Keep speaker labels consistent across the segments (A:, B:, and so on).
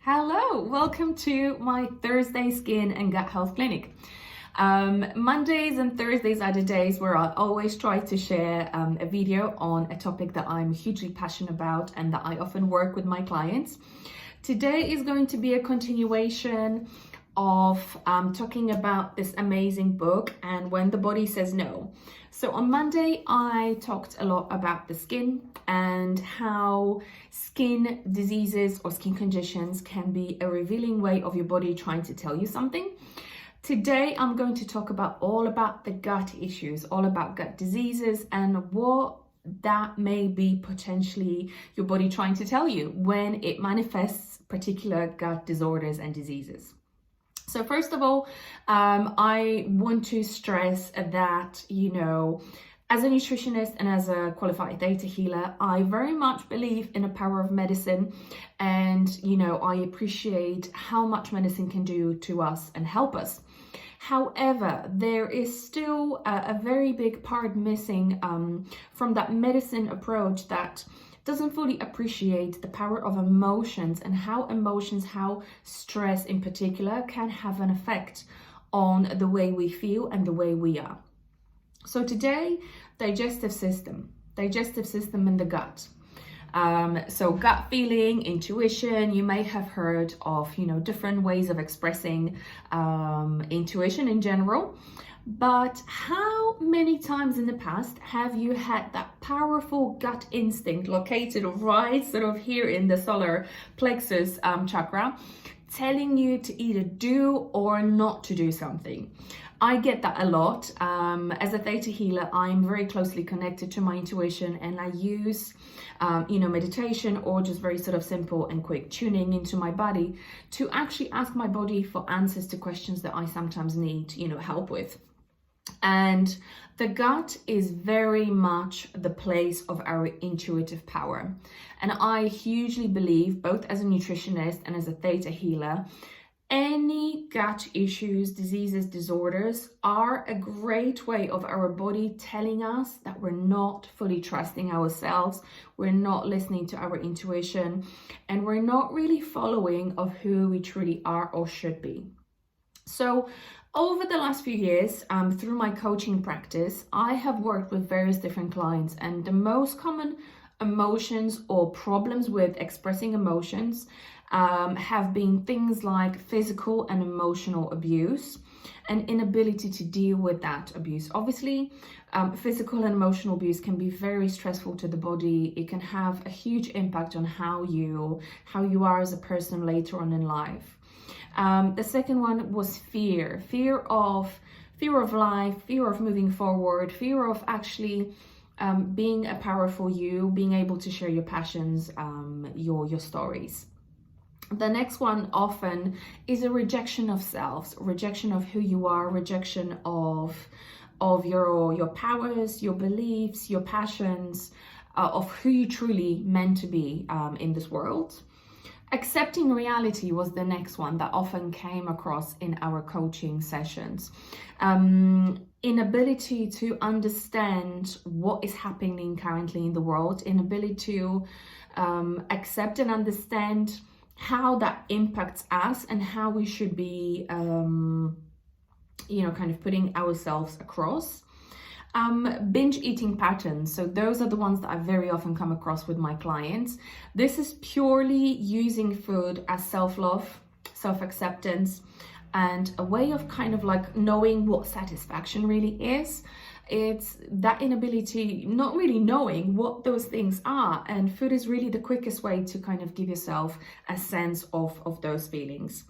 A: Hello, welcome to my Thursday Skin and Gut Health Clinic. Mondays and Thursdays are the days where I always try to share a video on a topic that I'm hugely passionate about and that I often work with my clients. Today is going to be a continuation of talking about this amazing book and When the Body Says No. So on Monday, I talked a lot about the skin and how skin diseases or skin conditions can be a revealing way of your body trying to tell you something. Today, I'm going to talk all about the gut issues, all about gut diseases and what that may be potentially your body trying to tell you when it manifests particular gut disorders and diseases. So first of all, I want to stress that, as a nutritionist and as a qualified theta healer, I very much believe in the power of medicine. And, I appreciate how much medicine can do to us and help us. However, there is still a very big part missing from that medicine approach that doesn't fully appreciate the power of emotions and how stress in particular can have an effect on the way we feel and the way we are. So today, digestive system in the gut. So gut feeling, intuition, you may have heard of, different ways of expressing intuition in general. But how many times in the past have you had that powerful gut instinct located right sort of here in the solar plexus chakra, telling you to either do or not to do something? I get that a lot. As a theta healer, I'm very closely connected to my intuition, and I use, meditation or just very sort of simple and quick tuning into my body to actually ask my body for answers to questions that I sometimes need, help with. And the gut is very much the place of our intuitive power. And I hugely believe, both as a nutritionist and as a theta healer, any gut issues, diseases, disorders are a great way of our body telling us that we're not fully trusting ourselves, we're not listening to our intuition, and we're not really following of who we truly are or should be. So over the last few years, through my coaching practice, I have worked with various different clients, and the most common emotions or problems with expressing emotions have been things like physical and emotional abuse and inability to deal with that abuse. Obviously, physical and emotional abuse can be very stressful to the body. It can have a huge impact on how you are as a person later on in life. The second one was fear of life, fear of moving forward, fear of actually being a powerful you, being able to share your passions, your stories. The next one often is a rejection of self, rejection of who you are, rejection of your powers, your beliefs, your passions, of who you truly meant to be in this world. Accepting reality was the next one that often came across in our coaching sessions. Inability to understand what is happening currently in the world, inability to accept and understand how that impacts us and how we should be, kind of putting ourselves across. Binge eating patterns. So those are the ones that I very often come across with my clients. This is purely using food as self-love, self-acceptance, and a way of kind of like knowing what satisfaction really is. It's that inability, not really knowing what those things are. And food is really the quickest way to kind of give yourself a sense of those feelings.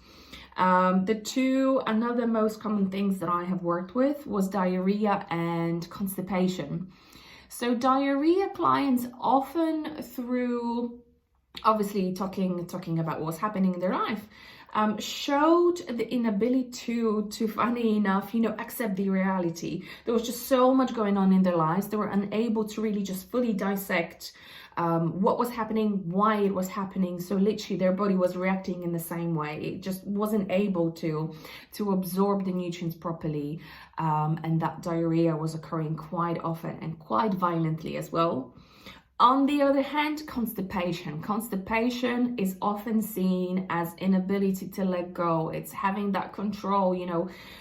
A: Another most common things that I have worked with was diarrhea and constipation. So diarrhea clients often, through obviously talking about what's happening in their life, showed the inability to funny enough, accept the reality. There was just so much going on in their lives. They were unable to really just fully dissect what was happening, why it was happening. So literally their body was reacting in the same way. It just wasn't able to absorb the nutrients properly. And that diarrhea was occurring quite often and quite violently as well. On the other hand, constipation. Constipation is often seen as inability to let go. It's having that control,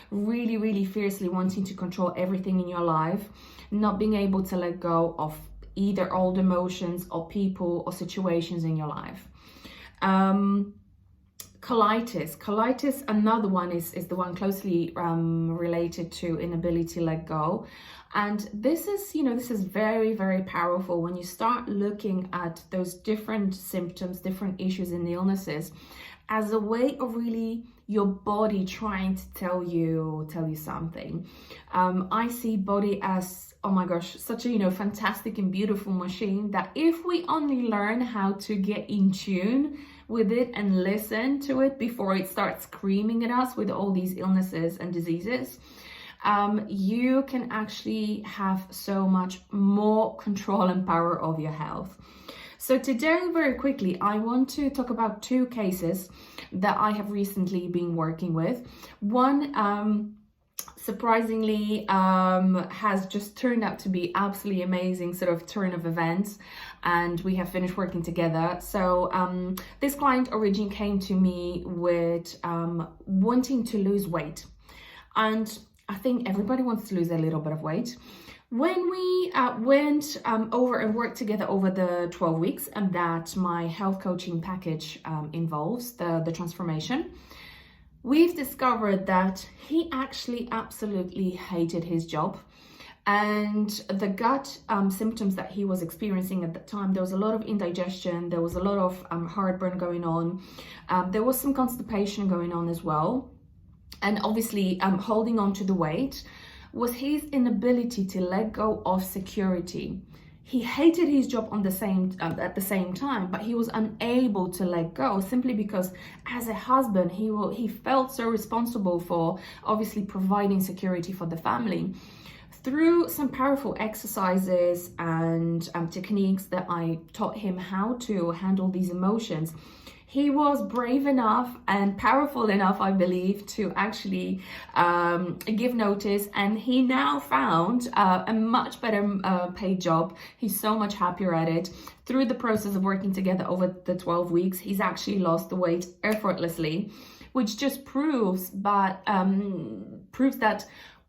A: really, really fiercely wanting to control everything in your life, not being able to let go of either old emotions or people or situations in your life. Colitis, another one is the one closely related to inability to let go. And this is very, very powerful when you start looking at those different symptoms, different issues and illnesses as a way of really your body trying to tell you something. I see body as, oh my gosh, such a fantastic and beautiful machine that if we only learn how to get in tune with it and listen to it before it starts screaming at us with all these illnesses and diseases, you can actually have so much more control and power of your health. So today, very quickly, I want to talk about two cases that I have recently been working with. One, surprisingly, has just turned out to be absolutely amazing sort of turn of events, and we have finished working together. So this client originally came to me with wanting to lose weight, and I think everybody wants to lose a little bit of weight. When we went over and worked together over the 12 weeks, and that my health coaching package involves the transformation, we've discovered that he actually absolutely hated his job. And the gut symptoms that he was experiencing at that time, there was a lot of indigestion, there was a lot of heartburn going on, there was some constipation going on as well. And obviously holding on to the weight was his inability to let go of security. He hated his job at the same time, but he was unable to let go simply because as a husband, he felt so responsible for obviously providing security for the family. Through some powerful exercises and techniques that I taught him how to handle these emotions, he was brave enough and powerful enough, I believe, to actually give notice. And he now found a much better paid job. He's so much happier at it. Through the process of working together over the 12 weeks, he's actually lost the weight effortlessly, which just proves that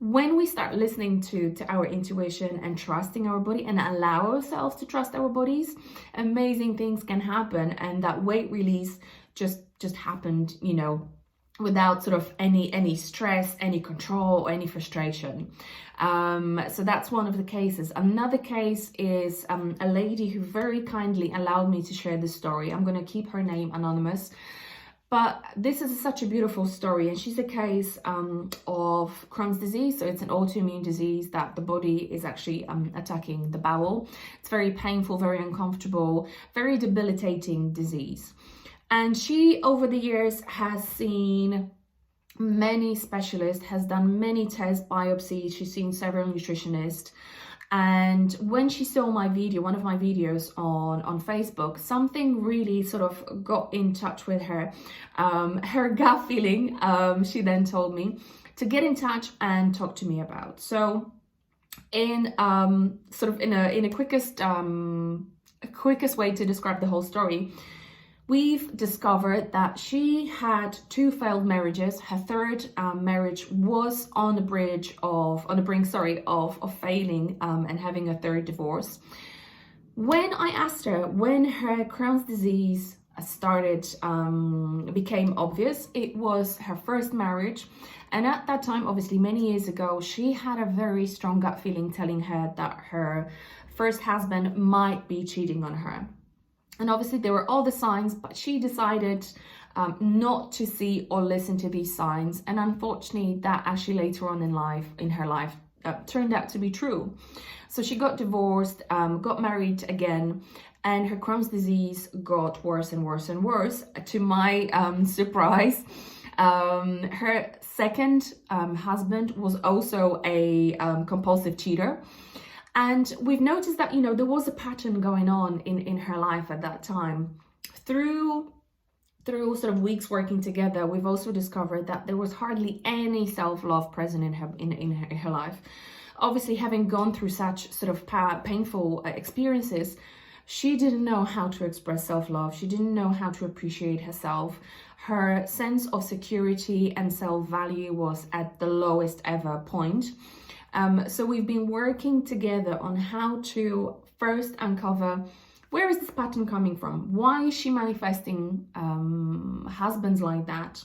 A: when we start listening to our intuition and trusting our body and allow ourselves to trust our bodies, amazing things can happen. And that weight release just happened, without sort of any stress, any control, or any frustration. So that's one of the cases. Another case is a lady who very kindly allowed me to share this story. I'm going to keep her name anonymous. But this is such a beautiful story, and she's a case of Crohn's disease. So it's an autoimmune disease that the body is actually attacking the bowel. It's very painful, very uncomfortable, very debilitating disease. And she, over the years, has seen many specialists, has done many tests, biopsies. She's seen several nutritionists. And when she saw my video, one of my videos on Facebook, something really sort of got in touch with her. Her gut feeling, she then told me to get in touch and talk to me about. So in a quickest way to describe the whole story, we've discovered that she had 2 failed marriages. Her third marriage was on the brink of failing and having a third divorce. When I asked her when her Crohn's disease became obvious, it was her first marriage. And at that time, obviously many years ago, she had a very strong gut feeling telling her that her first husband might be cheating on her. And obviously there were all the signs, but she decided not to see or listen to these signs. And unfortunately, that actually later on in her life, turned out to be true. So she got divorced, got married again, and her Crohn's disease got worse and worse and worse. To my surprise, her second husband was also a compulsive cheater. And we've noticed that, there was a pattern going on in her life at that time. Through sort of weeks working together, we've also discovered that there was hardly any self-love present in her life. Obviously, having gone through such sort of painful experiences, she didn't know how to express self-love. She didn't know how to appreciate herself. Her sense of security and self-value was at the lowest ever point. So we've been working together on how to first uncover, where is this pattern coming from? Why is she manifesting husbands like that?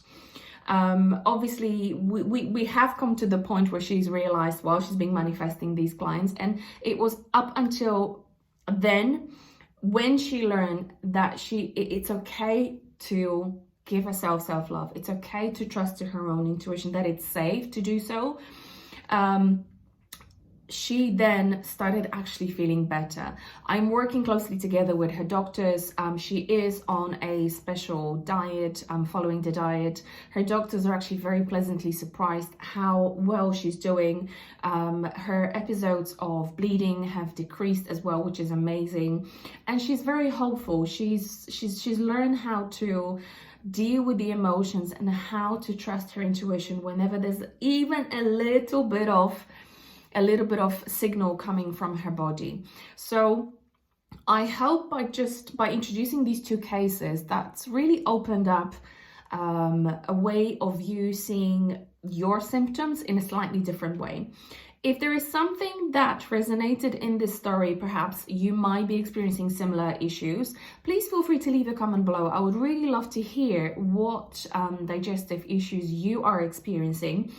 A: Obviously we have come to the point where she's realized, well, she's been manifesting these clients, and it was up until then when she learned that it's okay to give herself self-love, it's okay to trust to her own intuition, that it's safe to do so. She then started actually feeling better. I'm working closely together with her doctors. She is on a special diet, following the diet. Her doctors are actually very pleasantly surprised how well she's doing. Her episodes of bleeding have decreased as well, which is amazing. And she's very hopeful. She's learned how to deal with the emotions and how to trust her intuition whenever there's even a little bit of signal coming from her body. So I hope by introducing these two cases, that's really opened up a way of you seeing your symptoms in a slightly different way. If there is something that resonated in this story, perhaps you might be experiencing similar issues, please feel free to leave a comment below. I would really love to hear what digestive issues you are experiencing.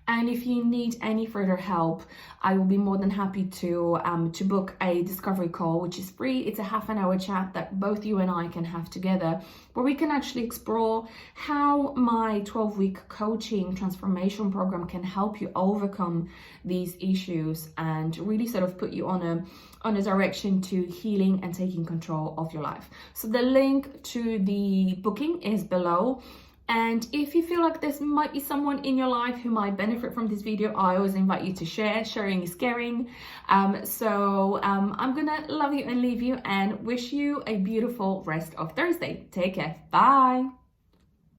A: And if you need any further help, I will be more than happy to book a discovery call, which is free. It's a half-an-hour chat that both you and I can have together, where we can actually explore how my 12-week coaching transformation program can help you overcome these issues and really sort of put you on a direction to healing and taking control of your life. So the link to the booking is below. And if you feel like there might be someone in your life who might benefit from this video, I always invite you to share. Sharing is caring. I'm gonna love you and leave you and wish you a beautiful rest of Thursday. Take care. Bye.